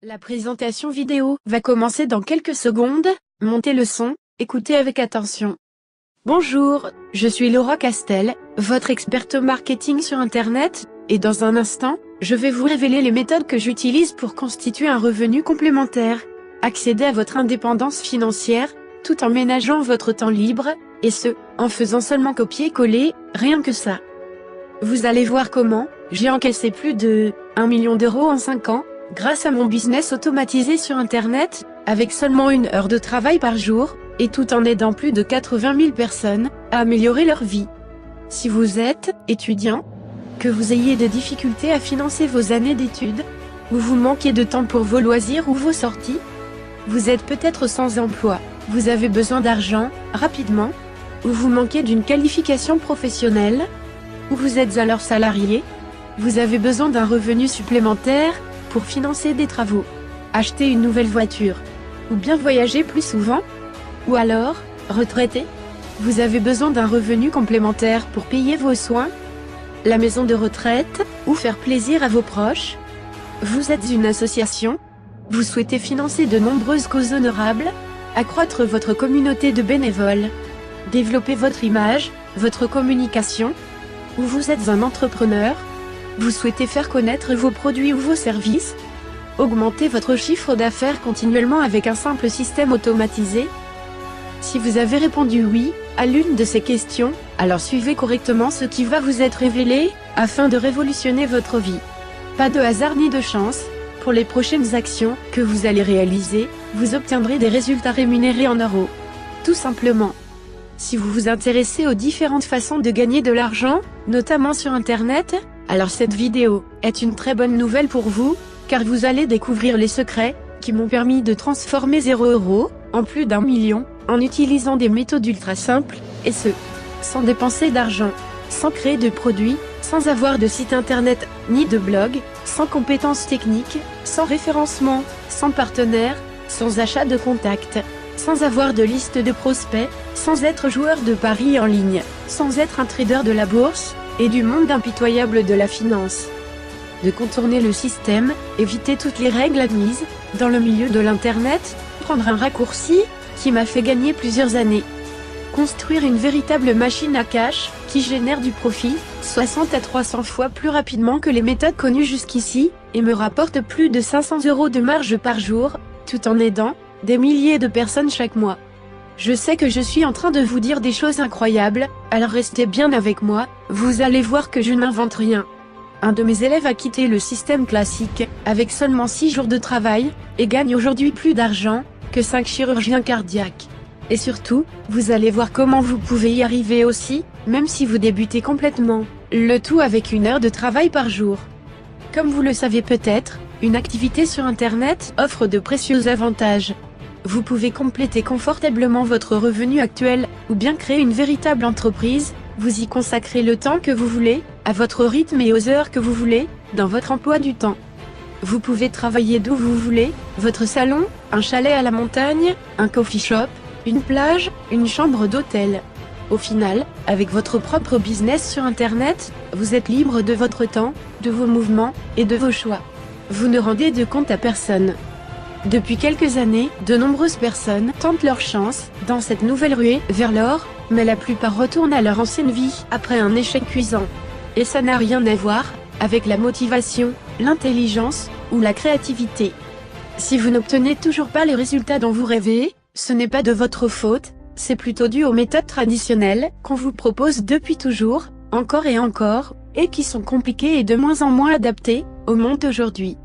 La présentation vidéo va commencer dans quelques secondes, montez le son, écoutez avec attention. Bonjour, je suis Laura Castel, votre experte marketing sur Internet, et dans un instant, je vais vous révéler les méthodes que j'utilise pour constituer un revenu complémentaire, accéder à votre indépendance financière, tout en ménageant votre temps libre, et ce, en faisant seulement copier-coller, rien que ça. Vous allez voir comment, j'ai encaissé plus de 1 million d'euros en 5 ans, grâce à mon business automatisé sur Internet, avec seulement 1 heure de travail par jour, et tout en aidant plus de 80 000 personnes à améliorer leur vie. Si vous êtes étudiant, que vous ayez des difficultés à financer vos années d'études, ou vous manquez de temps pour vos loisirs ou vos sorties, vous êtes peut-être sans emploi, vous avez besoin d'argent, rapidement, ou vous manquez d'une qualification professionnelle, ou vous êtes alors salarié, vous avez besoin d'un revenu supplémentaire, pour financer des travaux, acheter une nouvelle voiture, ou bien voyager plus souvent, ou alors, retraité, vous avez besoin d'un revenu complémentaire pour payer vos soins, la maison de retraite, ou faire plaisir à vos proches. Vous êtes une association, vous souhaitez financer de nombreuses causes honorables, accroître votre communauté de bénévoles, développer votre image, votre communication, ou vous êtes un entrepreneur, vous souhaitez faire connaître vos produits ou vos services, augmenter votre chiffre d'affaires continuellement avec un simple système automatisé. Si vous avez répondu oui à l'une de ces questions, alors suivez correctement ce qui va vous être révélé, afin de révolutionner votre vie. Pas de hasard ni de chance, pour les prochaines actions que vous allez réaliser, vous obtiendrez des résultats rémunérés en euros. Tout simplement. Si vous vous intéressez aux différentes façons de gagner de l'argent, notamment sur Internet, alors cette vidéo est une très bonne nouvelle pour vous, car vous allez découvrir les secrets qui m'ont permis de transformer 0 € en plus d'1 million, en utilisant des méthodes ultra simples, et ce, sans dépenser d'argent, sans créer de produits, sans avoir de site internet, ni de blog, sans compétences techniques, sans référencement, sans partenaire, sans achat de contact, sans avoir de liste de prospects, sans être joueur de paris en ligne, sans être un trader de la bourse, et du monde impitoyable de la finance. De contourner le système, éviter toutes les règles admises, dans le milieu de l'Internet, prendre un raccourci, qui m'a fait gagner plusieurs années. Construire une véritable machine à cash, qui génère du profit, 60 à 300 fois plus rapidement que les méthodes connues jusqu'ici, et me rapporte plus de 500 € de marge par jour, tout en aidant des milliers de personnes chaque mois. Je sais que je suis en train de vous dire des choses incroyables, alors restez bien avec moi, vous allez voir que je n'invente rien. Un de mes élèves a quitté le système classique, avec seulement 6 jours de travail, et gagne aujourd'hui plus d'argent que 5 chirurgiens cardiaques. Et surtout, vous allez voir comment vous pouvez y arriver aussi, même si vous débutez complètement, le tout avec 1 heure de travail par jour. Comme vous le savez peut-être, une activité sur Internet offre de précieux avantages. Vous pouvez compléter confortablement votre revenu actuel, ou bien créer une véritable entreprise, vous y consacrez le temps que vous voulez, à votre rythme et aux heures que vous voulez, dans votre emploi du temps. Vous pouvez travailler d'où vous voulez, votre salon, un chalet à la montagne, un coffee shop, une plage, une chambre d'hôtel. Au final, avec votre propre business sur Internet, vous êtes libre de votre temps, de vos mouvements, et de vos choix. Vous ne rendez de compte à personne. Depuis quelques années, de nombreuses personnes tentent leur chance dans cette nouvelle ruée vers l'or, mais la plupart retournent à leur ancienne vie après un échec cuisant. Et ça n'a rien à voir avec la motivation, l'intelligence ou la créativité. Si vous n'obtenez toujours pas les résultats dont vous rêvez, ce n'est pas de votre faute, c'est plutôt dû aux méthodes traditionnelles qu'on vous propose depuis toujours, encore et encore, et qui sont compliquées et de moins en moins adaptées au monde d'aujourd'hui.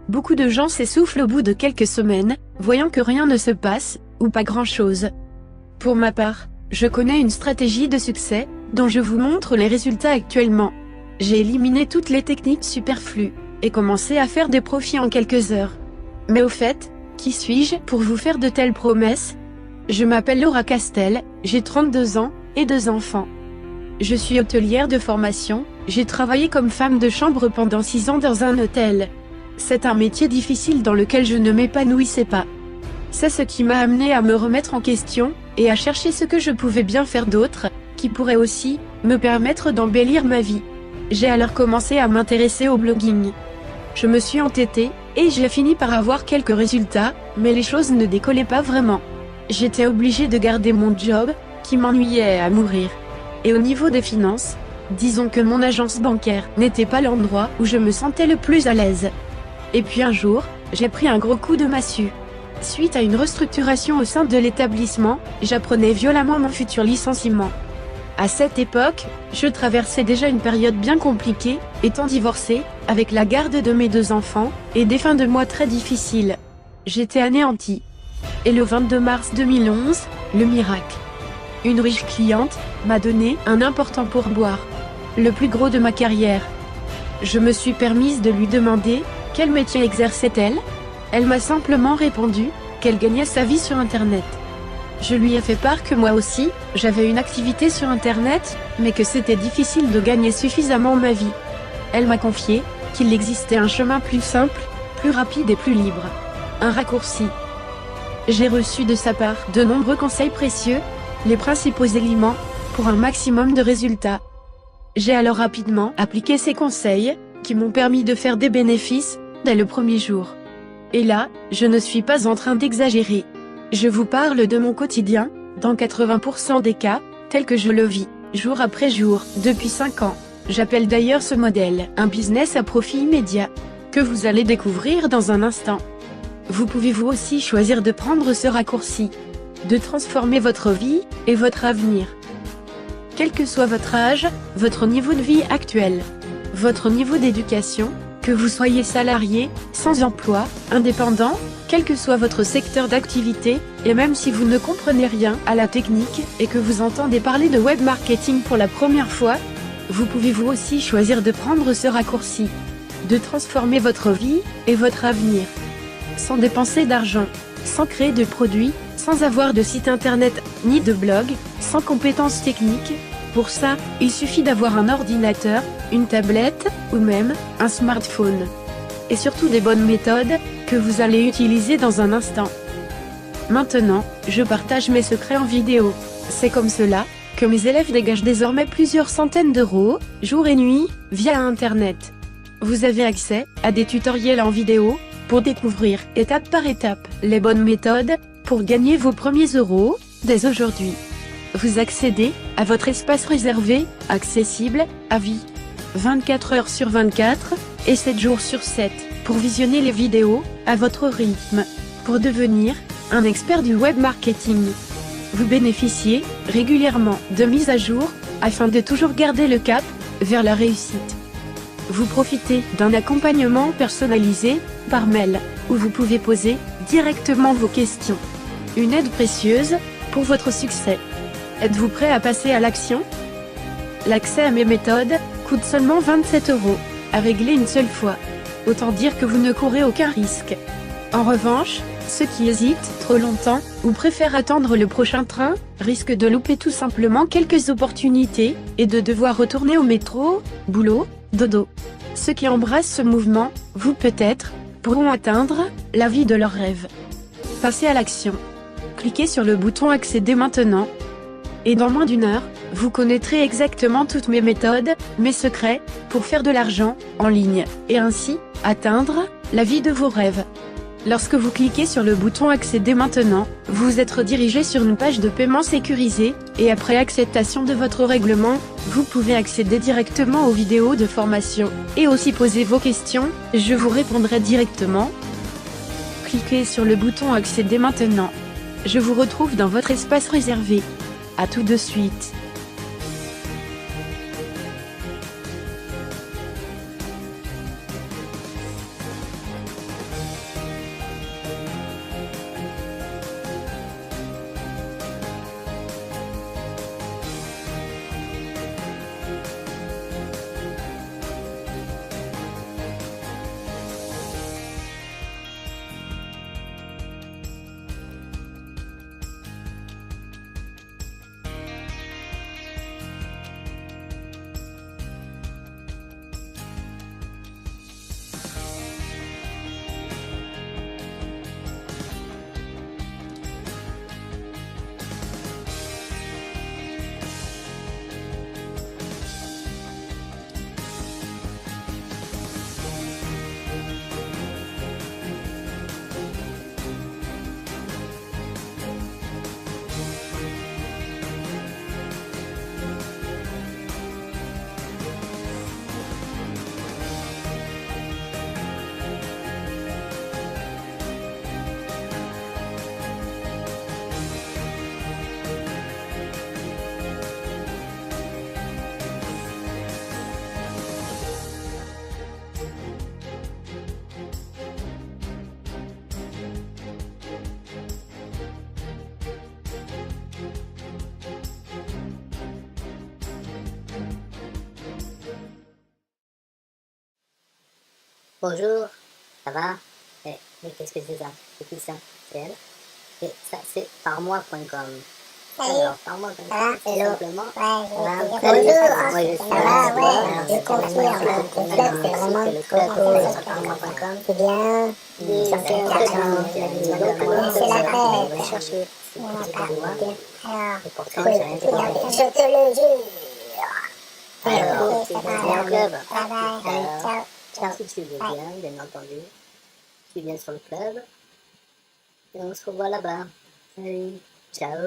Beaucoup de gens s'essoufflent au bout de quelques semaines, voyant que rien ne se passe, ou pas grand-chose. Pour ma part, je connais une stratégie de succès, dont je vous montre les résultats actuellement. J'ai éliminé toutes les techniques superflues, et commencé à faire des profits en quelques heures. Mais au fait, qui suis-je pour vous faire de telles promesses? Je m'appelle Laura Castel, j'ai 32 ans, et 2 enfants. Je suis hôtelière de formation, j'ai travaillé comme femme de chambre pendant 6 ans dans un hôtel. C'est un métier difficile dans lequel je ne m'épanouissais pas. C'est ce qui m'a amené à me remettre en question, et à chercher ce que je pouvais bien faire d'autre, qui pourrait aussi me permettre d'embellir ma vie. J'ai alors commencé à m'intéresser au blogging. Je me suis entêtée, et j'ai fini par avoir quelques résultats, mais les choses ne décollaient pas vraiment. J'étais obligée de garder mon job, qui m'ennuyait à mourir. Et au niveau des finances, disons que mon agence bancaire n'était pas l'endroit où je me sentais le plus à l'aise. Et puis un jour, j'ai pris un gros coup de massue. Suite à une restructuration au sein de l'établissement, j'apprenais violemment mon futur licenciement. À cette époque, je traversais déjà une période bien compliquée, étant divorcée, avec la garde de mes 2 enfants, et des fins de mois très difficiles. J'étais anéantie. Et le 22 mars 2011, le miracle. Une riche cliente m'a donné un important pourboire. Le plus gros de ma carrière. Je me suis permise de lui demander quel métier exerçait-elle. Elle m'a simplement répondu qu'elle gagnait sa vie sur Internet. Je lui ai fait part que moi aussi, j'avais une activité sur Internet, mais que c'était difficile de gagner suffisamment ma vie. Elle m'a confié qu'il existait un chemin plus simple, plus rapide et plus libre. Un raccourci. J'ai reçu de sa part de nombreux conseils précieux, les principaux éléments, pour un maximum de résultats. J'ai alors rapidement appliqué ces conseils, qui m'ont permis de faire des bénéfices, dès le premier jour. Et là, je ne suis pas en train d'exagérer. Je vous parle de mon quotidien, dans 80% des cas, tel que je le vis, jour après jour, depuis 5 ans. J'appelle d'ailleurs ce modèle un business à profit immédiat, que vous allez découvrir dans un instant. Vous pouvez vous aussi choisir de prendre ce raccourci, de transformer votre vie et votre avenir. Quel que soit votre âge, votre niveau de vie actuel, votre niveau d'éducation, que vous soyez salarié, sans emploi, indépendant, quel que soit votre secteur d'activité, et même si vous ne comprenez rien à la technique et que vous entendez parler de web marketing pour la première fois, vous pouvez vous aussi choisir de prendre ce raccourci, de transformer votre vie et votre avenir, sans dépenser d'argent, sans créer de produits, sans avoir de site internet ni de blog, sans compétences techniques. Pour ça, il suffit d'avoir un ordinateur, une tablette, ou même un smartphone. Et surtout des bonnes méthodes, que vous allez utiliser dans un instant. Maintenant, je partage mes secrets en vidéo. C'est comme cela que mes élèves dégagent désormais plusieurs centaines d'euros, jour et nuit, via Internet. Vous avez accès à des tutoriels en vidéo, pour découvrir, étape par étape, les bonnes méthodes, pour gagner vos premiers euros, dès aujourd'hui. Vous accédez à votre espace réservé, accessible, à vie. 24 heures sur 24, et 7 jours sur 7, pour visionner les vidéos, à votre rythme, pour devenir un expert du web marketing. Vous bénéficiez régulièrement de mises à jour, afin de toujours garder le cap vers la réussite. Vous profitez d'un accompagnement personnalisé, par mail, où vous pouvez poser directement vos questions. Une aide précieuse pour votre succès. Êtes-vous prêt à passer à l'action? L'accès à mes méthodes coûte seulement 27 euros, à régler une seule fois. Autant dire que vous ne courez aucun risque. En revanche, ceux qui hésitent trop longtemps, ou préfèrent attendre le prochain train, risquent de louper tout simplement quelques opportunités, et de devoir retourner au métro, boulot, dodo. Ceux qui embrassent ce mouvement, vous peut-être, pourront atteindre la vie de leurs rêves. Passez à l'action. Cliquez sur le bouton accéder maintenant. Et dans moins d'1 heure, vous connaîtrez exactement toutes mes méthodes, mes secrets, pour faire de l'argent, en ligne, et ainsi, atteindre la vie de vos rêves. Lorsque vous cliquez sur le bouton accéder maintenant, vous êtes redirigé sur une page de paiement sécurisée, et après acceptation de votre règlement, vous pouvez accéder directement aux vidéos de formation, et aussi poser vos questions, je vous répondrai directement. Cliquez sur le bouton accéder maintenant. Je vous retrouve dans votre espace réservé. À tout de suite. Bonjour, ça va? Mais qu'est-ce que c'est ça? C'est qui ça? C'est elle? Et ça, c'est parmoi.com. Alors, parmoi.com, c'est simplement un club. Moi, je suis Je confirme, le club, c'est vraiment le club sur parmoi.com. c'est bien, C'est c'est la fête. chercher. Il n'y en a pas. Alors, Et pourtant, j'ai rien fait. je te le jure. Alors, Ok, ça viens va. au club. Bye bye. Alors, Ciao. Ciao. si tu veux bien, bien entendu, tu viens sur le club et on se revoit là-bas. Salut. Ciao.